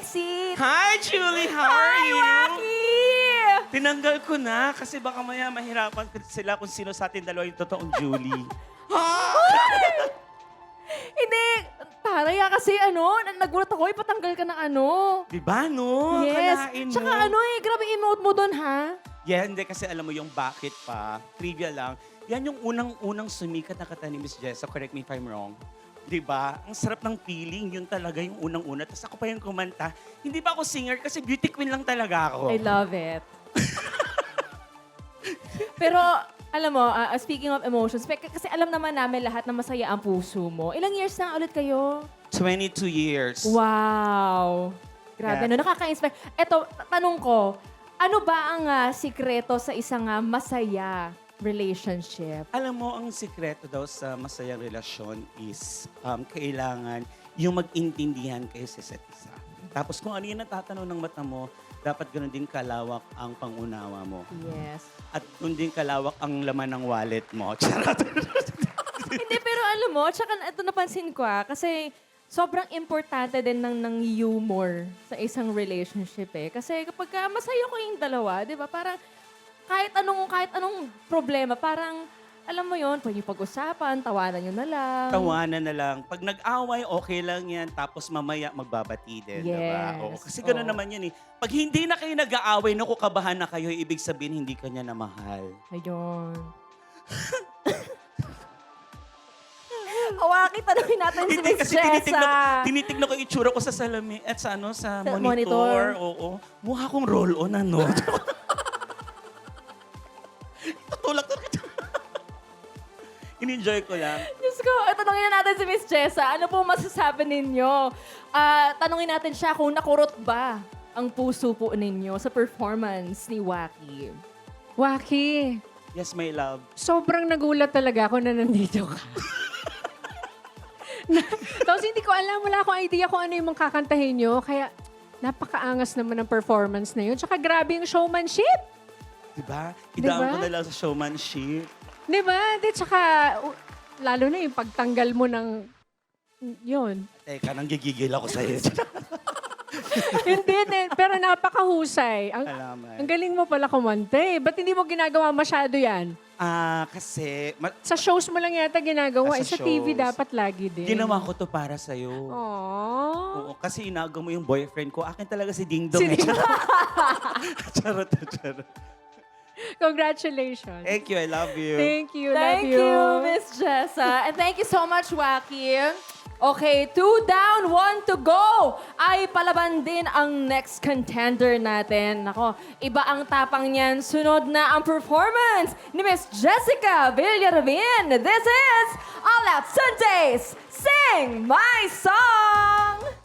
exit. Hi, Julie! How are Hi, you? Waki! Tinanggal ko na kasi baka maya mahirapan sila kung sino sa atin dalawa yung totoong Julie. Hindi, taray kasi nagulat ako, ipatanggal ka ng ano. Diba, no? Yes. Akalain mo. Tsaka grabe emote mo doon, ha? Yeah, hindi kasi alam mo yung bakit pa. Trivia lang. Yan yung unang-unang sumikat na kanta ni Miss Jessa. Correct me if I'm wrong. Diba? Ang sarap ng feeling. Yun talaga yung unang-una. Tapos ako pa yung kumanta. Hindi pa ako singer kasi beauty queen lang talaga ako. I love it. Pero, alam mo, speaking of emotions, kasi alam naman namin lahat na masaya ang puso mo. Ilang years na ulit kayo? 22 years. Wow! Grabe, Yeah. nakaka-inspire. Eto, tanong ko, ano ba ang sikreto sa isang masaya relationship? Alam mo, ang sikreto daw sa masayang relasyon is kailangan yung mag-intindihan kayo sa isa't isa. Tapos kung ano yung natatanong ng mata mo, dapat ganoon din kalawak ang pangunawa mo. Yes. At ganoon din kalawak ang laman ng wallet mo. Charot. Hindi, pero alam mo, tsaka ito napansin ko kasi sobrang importante din ng humor sa isang relationship eh. Kasi kapag masaya ko yung dalawa, di ba, parang kahit anong problema, parang alam mo yon, pwede pag-usapan, tawanan nyo na lang. Tawanan na lang. Pag nag-away, okay lang yan. Tapos mamaya magbabati din. Yes. Diba? Oo, kasi gano'n Oo. naman yan eh. Pag hindi na kayo nag-aaway, nakukabahan na kayo, ibig sabihin hindi ka niya na mahal. Ayun. Awaki, tanongin natin si Hindi, Miss kasi Jessa. tinitignan ko yung itsura ko sa salamin at sa Sa monitor. monitor. Oo. Mukha akong roll-on, ano? Tutulak-tulak. In-enjoy ko lang. Diyos ko, tanongin na natin si Miss Jessa. Ano po masasabi ninyo? Tanongin natin siya kung nakurot ba ang puso po ninyo sa performance ni Waki. Waki, Yes, my love. sobrang nagulat talaga ako na nandito ka. Tapos hindi ko alam, wala akong idea kung ano yung mga kakantahin nyo. Kaya napakaangas naman ng performance na yun. Tsaka grabe yung showmanship. Diba? Idaan Diba? ko na lang sa showmanship. Di ba? Di, tsaka lalo na yung pagtanggal mo ng yun. Teka, nanggigigil ako sa'yo. Hindi, pero napakahusay. Salamat. Ang galing mo pala kumante. Ba't hindi mo ginagawa masyado yan? Kasi Sa shows mo lang yata ginagawa. Sa Sa TV shows. dapat lagi din. ginawa ko to para sa'yo. Aww. Oo, kasi inaagaw mo yung boyfriend ko. Akin talaga si Ding Dong. Si Ding Charot, charot. Congratulations. Thank you, I love you. Thank you. Thank love you, Miss Jessa. And thank you so much, Waki. Okay, 2 down, 1 to go. Ay palaban din ang next contender natin. Nako, iba ang tapang niyan. Sunod na ang performance ni Miss Jessica Villaravin. This is All Out Sundays. Sing my song!